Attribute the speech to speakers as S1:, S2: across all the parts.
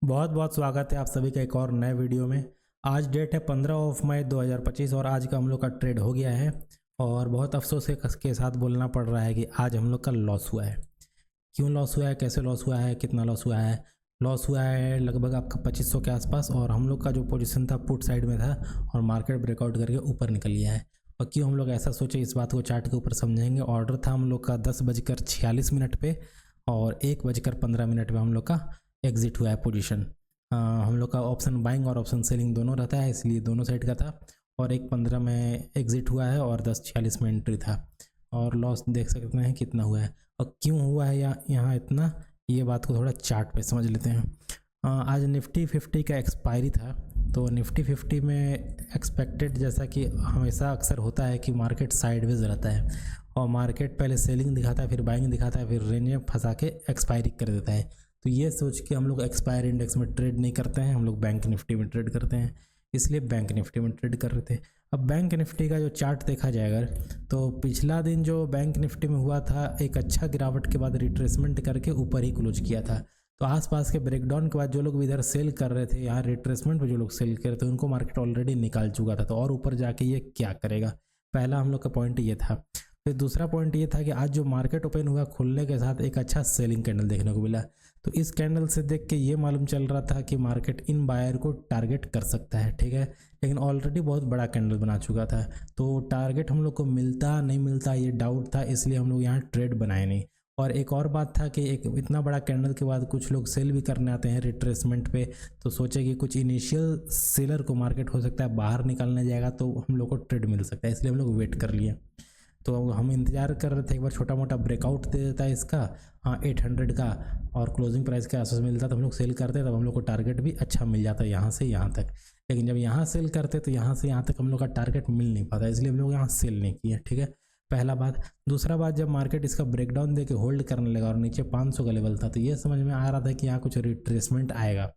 S1: बहुत बहुत स्वागत है आप सभी का एक और नए वीडियो में। आज डेट है 15 मई 2025 और आज का हम लोग का ट्रेड हो गया है। और बहुत अफसोस के साथ बोलना पड़ रहा है कि आज हम लोग का लॉस हुआ है। क्यों लॉस हुआ है, कैसे लॉस हुआ है, कितना लॉस हुआ है? लॉस हुआ है लगभग आपका 2500 के आसपास। और हम लोग का जो पोजीशन था पुट साइड में था और मार्केट ब्रेकआउट करके ऊपर निकल गया है। और क्यों हम लोग ऐसा सोचे, इस बात को चार्ट के ऊपर समझेंगे। ऑर्डर था हम लोग का 10:46 पे और 1:15 पे हम लोग का एग्जिट हुआ है पोजीशन। हम लोग का ऑप्शन बाइंग और ऑप्शन सेलिंग दोनों रहता है, इसलिए दोनों साइड का था। और 1:15 में एग्जिट हुआ है और 10:46 में एंट्री था। और लॉस देख सकते हैं कितना हुआ है और क्यों हुआ है यहाँ इतना, ये बात को थोड़ा चार्ट पे समझ लेते हैं। आज निफ्टी 50 का एक्सपायरी था, तो निफ्टी 50 में एक्सपेक्टेड, जैसा कि हमेशा अक्सर होता है कि मार्केट साइडवेज रहता है और मार्केट पहले सेलिंग दिखाता है, फिर बाइंग दिखाता है, फिर रेंज में फंसा के एक्सपायरी कर देता है। तो ये सोच के हम लोग एक्सपायर इंडेक्स में ट्रेड नहीं करते हैं, हम लोग बैंक निफ्टी में ट्रेड करते हैं, इसलिए बैंक निफ्टी में ट्रेड कर रहे थे। अब बैंक निफ्टी का जो चार्ट देखा जाए अगर, तो पिछला दिन जो बैंक निफ्टी में हुआ था, एक अच्छा गिरावट के बाद रिट्रेसमेंट करके ऊपर ही क्लोज किया था। तो आसपास के ब्रेकडाउन के बाद जो लोग इधर सेल कर रहे थे, यहाँ रिट्रेसमेंट पे जो लोग सेल कर रहे थे, उनको मार्केट ऑलरेडी निकाल चुका था। तो और ऊपर जाके ये क्या करेगा, पहला हम लोग का पॉइंट ये था। फिर दूसरा पॉइंट ये था कि आज जो मार्केट ओपन हुआ, खुलने के साथ एक अच्छा सेलिंग कैंडल देखने को मिला। तो इस कैंडल से देख के ये मालूम चल रहा था कि मार्केट इन बायर को टारगेट कर सकता है, ठीक है। लेकिन ऑलरेडी बहुत बड़ा कैंडल बना चुका था, तो टारगेट हम लोग को मिलता नहीं मिलता ये डाउट था, इसलिए हम लोग यहाँ ट्रेड बनाए नहीं। और एक और बात था कि एक इतना बड़ा कैंडल के बाद कुछ लोग सेल भी करने आते हैं रिट्रेसमेंट पे, तो सोचे कि कुछ इनिशियल सेलर को मार्केट हो सकता है बाहर निकालने जाएगा तो हम लोग को ट्रेड मिल सकता है, इसलिए हम लोग वेट कर लिए। तो हम इंतज़ार कर रहे थे एक बार छोटा मोटा ब्रेकआउट दे देता है इसका 800 का और क्लोजिंग प्राइस के आसपास मिलता तो हम लोग सेल करते, तब हम लोग को टारगेट भी अच्छा मिल जाता यहाँ से यहाँ तक। लेकिन जब यहाँ सेल करते तो यहाँ से यहाँ तक हम लोग का टारगेट मिल नहीं पाता, इसलिए हम लोग यहाँ सेल नहीं किए, ठीक है। पहला बात। दूसरा बात, जब मार्केट इसका ब्रेकडाउन दे के होल्ड करने लगा और नीचे 500 का लेवल था, तो ये समझ में आ रहा था कि यहाँ कुछ रिट्रेसमेंट आएगा।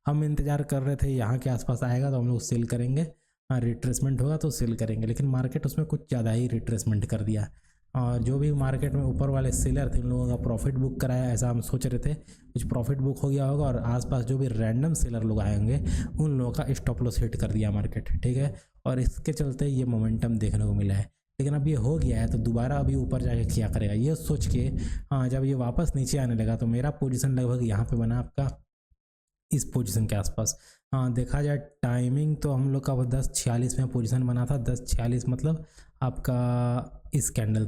S1: हम इंतजार कर रहे थे यहाँ के आसपास आएगा तो हम लोग सेल करेंगे, रिट्रेसमेंट होगा तो सेल करेंगे। लेकिन मार्केट उसमें कुछ ज़्यादा ही रिट्रेसमेंट कर दिया और जो भी मार्केट में ऊपर वाले सेलर थे उन लोगों का प्रॉफिट बुक कराया, ऐसा हम सोच रहे थे। कुछ प्रॉफिट बुक हो गया होगा और आसपास जो भी रैंडम सेलर लोग आएंगे उन लोगों का स्टॉप लॉस हिट कर दिया मार्केट, ठीक है। और इसके चलते ये मोमेंटम देखने को मिला है। लेकिन अब ये हो गया है तो दोबारा अभी ऊपर जाके क्या करेगा ये सोच के, जब ये वापस नीचे आने लगा तो मेरा पोजीशन लगभग यहाँ पे बना आपका इस पोजीशन के आसपास। देखा जाए टाइमिंग तो हम लोग का 10:46 में पोजीशन बना था। 10:46 मतलब आपका इस कैंडल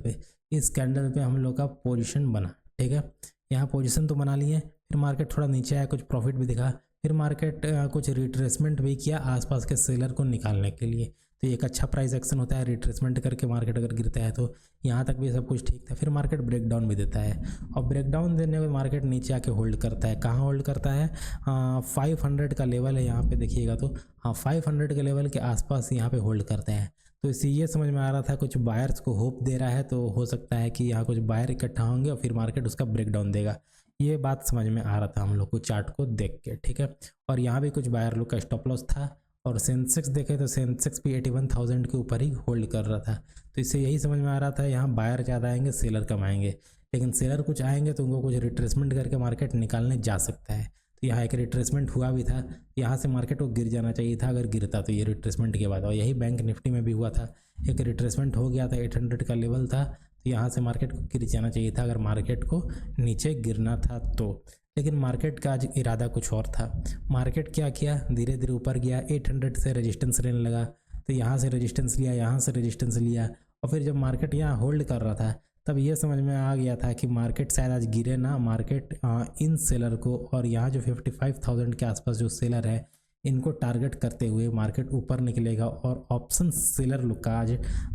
S1: पे हम लोग का पोजीशन बना, ठीक है। यहाँ पोजीशन तो बना लिए, फिर मार्केट थोड़ा नीचे आया, कुछ प्रॉफिट भी दिखा, फिर मार्केट कुछ रिट्रेसमेंट भी किया आसपास के सेलर को निकालने के लिए। तो एक अच्छा प्राइस एक्शन होता है, रिट्रेसमेंट करके मार्केट अगर गिरता है तो यहाँ तक भी सब कुछ ठीक था। फिर मार्केट ब्रेकडाउन भी देता है और ब्रेकडाउन देने में मार्केट नीचे आके होल्ड करता है। कहाँ होल्ड करता है? 500 का लेवल है यहाँ पे देखिएगा तो, 500 के लेवल के आसपास यहाँ पे होल्ड करते हैं। तो इससे ये समझ में आ रहा था कुछ बायर्स को होप दे रहा है, तो हो सकता है कि यहाँ कुछ बायर इकट्ठा होंगे और फिर मार्केट उसका ब्रेकडाउन देगा। ये बात समझ में आ रहा था हम लोग को चार्ट को देख के, ठीक है। और यहाँ भी कुछ बायर लोग का स्टॉप लॉस था और सेंसेक्स देखे तो सेंसेक्स भी 81,000 के ऊपर ही होल्ड कर रहा था। तो इससे यही समझ में आ रहा था यहाँ बायर ज़्यादा आएंगे, सेलर कम आएंगे। लेकिन सेलर कुछ आएंगे तो उनको कुछ रिट्रेसमेंट करके मार्केट निकालने जा सकता है। तो यहाँ एक रिट्रेसमेंट हुआ भी था, यहाँ से मार्केट को गिर जाना चाहिए था अगर गिरता तो ये रिट्रेसमेंट के बाद। और यही बैंक निफ्टी में भी हुआ था, एक रिट्रेसमेंट हो गया था, 800 का लेवल था, तो यहाँ से मार्केट को गिर जाना चाहिए था अगर मार्केट को नीचे गिरना था तो। लेकिन मार्केट का आज इरादा कुछ और था। मार्केट क्या किया, धीरे धीरे ऊपर गया, 800 से रेजिस्टेंस लेने लगा, तो यहाँ से रेजिस्टेंस लिया, यहाँ से रेजिस्टेंस लिया, और फिर जब मार्केट यहाँ होल्ड कर रहा था तब ये समझ में आ गया था कि मार्केट शायद आज गिरे ना। मार्केट इन सेलर को और यहाँ जो 55,000 के आसपास जो सेलर है इनको टारगेट करते हुए मार्केट ऊपर निकलेगा और ऑप्शन सेलर लोग का आज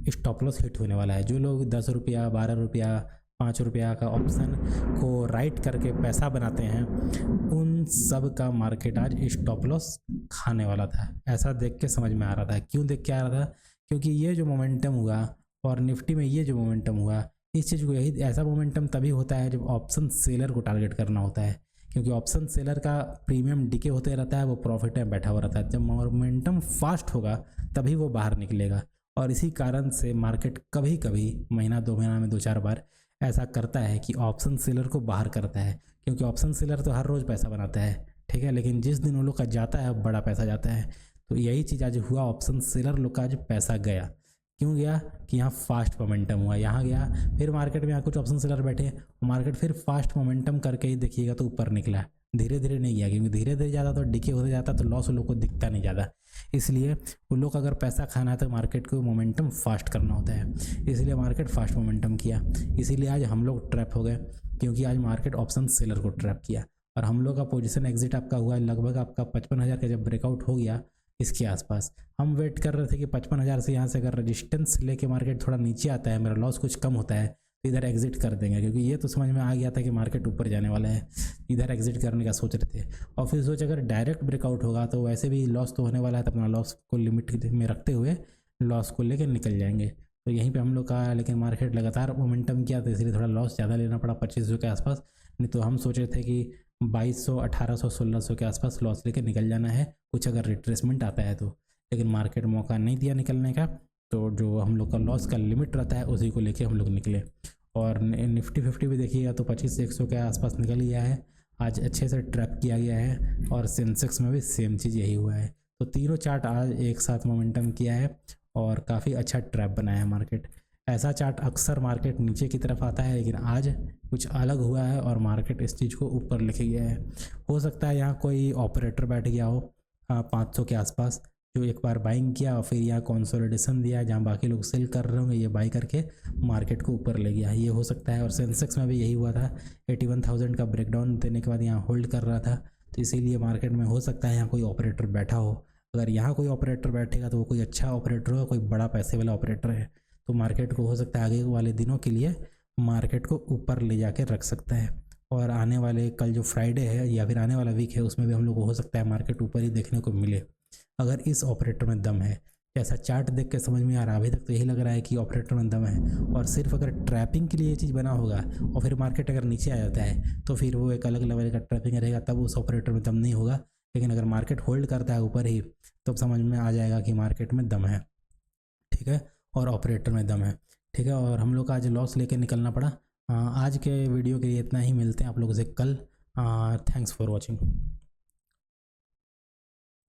S1: स्टॉप लॉस हिट होने वाला है। जो लोग 10 रुपया, 12 रुपया, 5 रुपया का ऑप्शन को राइट करके पैसा बनाते हैं उन सब का मार्केट आज स्टॉप लॉस खाने वाला था। ऐसा देख के समझ में आ रहा था। क्यों देख के आ रहा था? क्योंकि ये जो मोमेंटम हुआ और निफ्टी में ये जो मोमेंटम हुआ, इस चीज़ को यही ऐसा मोमेंटम तभी होता है जब ऑप्शन सेलर को टारगेट करना होता है, क्योंकि ऑप्शन सेलर का प्रीमियम डिके होते रहता है, वो प्रॉफिट में बैठा हुआ रहता है। जब मोमेंटम फास्ट होगा तभी वो बाहर निकलेगा। और इसी कारण से मार्केट कभी कभी महीना 2 महीना में 2-4 बार ऐसा करता है कि ऑप्शन सेलर को बाहर करता है, क्योंकि ऑप्शन सेलर तो हर रोज़ पैसा बनाता है, ठीक है। लेकिन जिस दिन उन लोग का जाता है बड़ा पैसा जाता है। तो यही चीज़ आज हुआ, ऑप्शन सेलर लोग का आज पैसा गया। क्यों गया कि यहाँ फास्ट मोमेंटम हुआ, यहाँ गया फिर मार्केट में यहाँ कुछ ऑप्शन सेलर बैठे, मार्केट फिर फास्ट मोमेंटम करके ही देखिएगा तो ऊपर निकला, धीरे धीरे नहीं गया। क्योंकि धीरे धीरे ज़्यादा तो डिके होते जाता तो लॉस उन लोग को दिखता नहीं ज़्यादा। इसलिए उन लोग अगर पैसा खाना है तो मार्केट को मोमेंटम फास्ट करना होता है, इसलिए मार्केट फास्ट मोमेंटम किया। इसीलिए आज हम लोग ट्रैप हो गए, क्योंकि आज मार्केट ऑप्शन सेलर को ट्रैप किया। और हम लोग का पोजीशन एग्जिट आपका हुआ लगभग आपका 55,000 का जब ब्रेकआउट हो गया इसके आसपास। हम वेट कर रहे थे कि 55,000 से यहाँ से अगर रेजिस्टेंस लेके मार्केट थोड़ा नीचे आता है, मेरा लॉस कुछ कम होता है तो इधर एग्जिट कर देंगे। क्योंकि ये तो समझ में आ गया था कि मार्केट ऊपर जाने वाला है, इधर एग्जिट करने का सोच रहे थे। और फिर सोच अगर डायरेक्ट ब्रेकआउट होगा तो वैसे भी लॉस तो होने वाला है, तो अपना लॉस को लिमिट में रखते हुए लॉस को लेकर निकल जाएंगे। तो यहीं पे हम लोग का, लेकिन मार्केट लगातार मोमेंटम किया तो इसलिए थोड़ा लॉस ज़्यादा लेना पड़ा 2500 के आसपास। नहीं तो हम सोच रहे थे कि 2200, 1800, 1600 के आसपास लॉस लेकर निकल जाना है कुछ अगर रिट्रेसमेंट आता है तो। लेकिन मार्केट मौका नहीं दिया निकलने का, तो जो हम लोग का लॉस का लिमिट रहता है उसी को लेके हम लोग निकले। और निफ्टी 50 भी देखिएगा तो 25 से 100 के आसपास निकल गया है, आज अच्छे से ट्रैप किया गया है। और सेंसेक्स में भी सेम चीज़ यही हुआ है। तो तीनों चार्ट आज एक साथ मोमेंटम किया है और काफ़ी अच्छा ट्रैप बनाया है मार्केट। ऐसा चार्ट अक्सर मार्केट नीचे की तरफ आता है, लेकिन आज कुछ अलग हुआ है और मार्केट इस चीज़ को ऊपर लेके गया है। हो सकता है यहाँ कोई ऑपरेटर बैठ गया हो 500 के आसपास, जो एक बार बाइंग किया और फिर यहाँ कंसोलिडेशन दिया, जहाँ बाकी लोग सेल कर रहे होंगे ये बाई करके मार्केट को ऊपर ले गया, ये हो सकता है। और सेंसेक्स में भी यही हुआ था, 81,000 का ब्रेकडाउन देने के बाद यहाँ होल्ड कर रहा था। तो इसीलिए मार्केट में हो सकता है यहाँ कोई ऑपरेटर बैठा हो। अगर यहाँ कोई ऑपरेटर बैठेगा तो वो कोई अच्छा ऑपरेटर होगा, कोई बड़ा पैसे वाला ऑपरेटर है, तो मार्केट को हो सकता है आगे वाले दिनों के लिए मार्केट को ऊपर ले जाके रख सकता है। और आने वाले कल जो फ्राइडे है या फिर आने वाला वीक है उसमें भी हम लोग को हो सकता है मार्केट ऊपर ही देखने को मिले, अगर इस ऑपरेटर में दम है। जैसा चार्ट देख के समझ में आ रहा है, अभी तक तो यही लग रहा है कि ऑपरेटर में दम है। और सिर्फ अगर ट्रैपिंग के लिए ये चीज़ बना होगा और फिर मार्केट अगर नीचे आ जाता है तो फिर वो एक अलग लेवल का ट्रैपिंग रहेगा, तब उस ऑपरेटर में दम नहीं होगा। लेकिन अगर मार्केट होल्ड करता है ऊपर ही तब समझ में आ जाएगा कि मार्केट में दम है, ठीक है, और ऑपरेटर में दम है, ठीक है। और हम लोग का आज लॉस लेके निकलना पड़ा। आज के वीडियो के लिए इतना ही, मिलते हैं आप लोगों से कल। Thanks for watching.